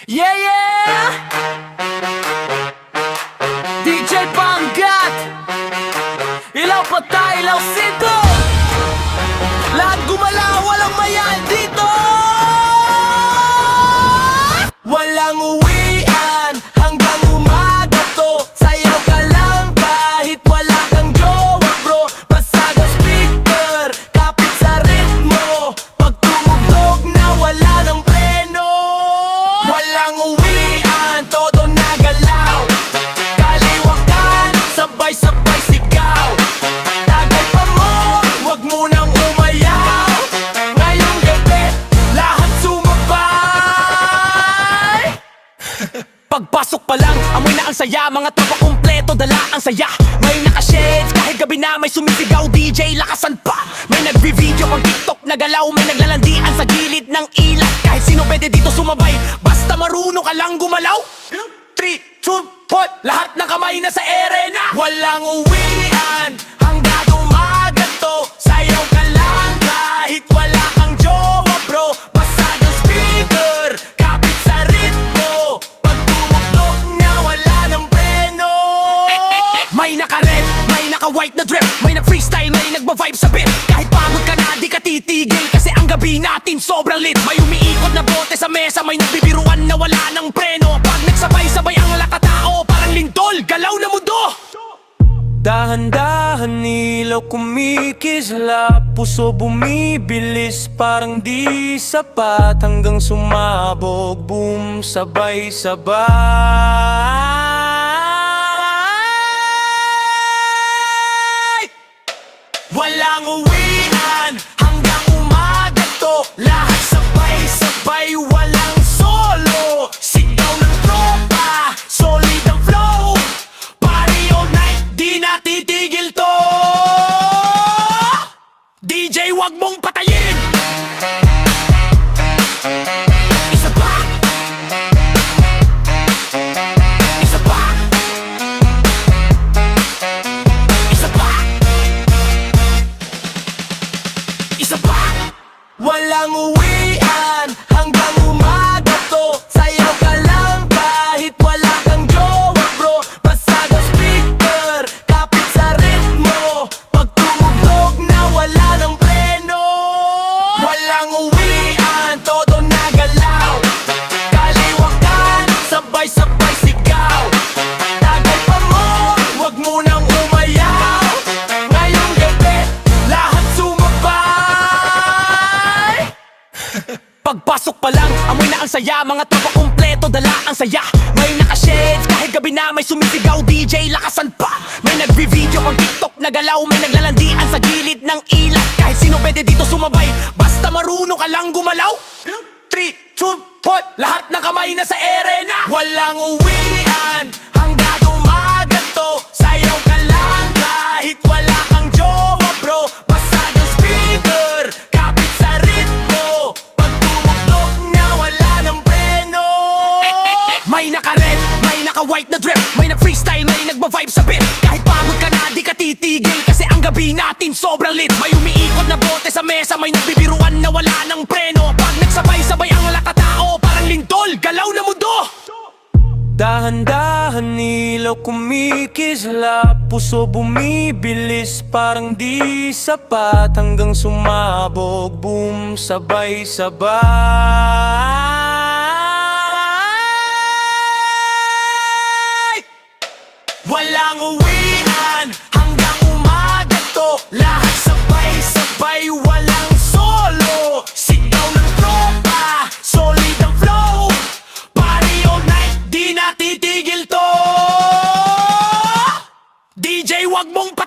Yeah, yeah! DJ Panggat! Ilaw patay, ilaw sito! Lahat gumalaw, walang mayan dito! Walang uwian hanggang umaga to. Sayaw ka lang kahit wala kang jowa bro. Basag ang speaker, kapit sa ritmo. Pag tumugtog na wala ng preno. Walang uwian, todo nagalaw. Kaliwakan, sabay-sabay sigaw. Tagal pa mo, wag mo nang umayaw. Ngayong gabi, lahat sumabay. Pagpasok pa lang, amoy na ang saya. Mga tropa kumpleto, dala ang saya. May naka-shades, kahit gabi na may sumisigaw. DJ, lakasan pa. May nagbi-video pag TikTok nagalaw. May naglalandian sa gilid ng ilat. Kahit sino pwede dito sumabay, basta marunong ka lang gumalaw. 3, 2, 1, lahat ng kamay na sa ere na. Walang uwian hanggang umaga to. Sayaw ka lang kahit wala kang jowa bro. Basag ang speaker, kapit sa ritmo. Pag tumugtog na wala ng preno. May naka-red, may naka-white na drip. May nag-freestyle, may nagba-vibe sa beat. Kahit pagod ka na, di ka titigil. Kasi ang gabi natin sobrang lit. May umiikot na bote sa mesa. May nagbibiruan na wala ng preno. Pag nagsabay-sabay ang lakatao, parang lindol, galaw na mundo. Dahan-dahan ilaw kumikisla. Puso bumibilis parang di sapat. Hanggang sumabog, boom, sabay-sabay. Walang uwian hanggang umaga to. Lahat sabay-sabay, walang solo. Sigaw ng tropa, solid ang flow. Party all night, di na titigil to. DJ, wag mong patayin. Isa pa. Isa pa. Isa pa. Isa pa. Walang uwian hanggang umaga to. Sayaw ka lang kahit wala kang jowa bro. Basag ang speaker, kapit sa ritmo. Pag tumugtog na wala ng preno. Walang uwian, todo nagalaw. Kaliwakan, sabay-sabay sigaw. Tagal pa mo, wag mo nang umayaw. Ngayong gabi, lahat sumabay. Pagpasok pa lang, amoy na ang saya. Mga tropa kumpleto, dala ang saya. May naka-shades, kahit gabi na may sumisigaw. DJ, lakasan pa. May nagbi-video pag TikTok nagalaw. May naglalandian sa gilid ng ilat. Kahit sino pwede dito sumabay, basta marunong ka lang gumalaw. 3, 2, 1, lahat ng kamay na sa ere na. Walang uwian hanggang umaga to. Sayaw ka lang kahit wala kang jowa bro. Basag ang speaker, kapit sa ritmo. Pag tumugtog na wala ng preno. May naka-red, may naka-white na drip. May nag-freestyle, may nagba-vibe sa beat. Kahit pagod ka na, di ka titigil. Kasi ang gabi natin sobrang lit. May umiikot na bote sa mesa. May nagbibiruan na wala ng preno. Pag nagsabay-sabay ang lakatao, parang lindol, galaw na mundo. Dahan-dahan ilaw kumikisla. Puso bumibilis parang di sapat. Hanggang sumabog, boom, sabay-sabay. Walang uwian hanggang umaga to. Lahat sabay-sabay, walang solo. Sigaw ng tropa, solid ang flow. Party all night, di na titigil to. DJ, wag mong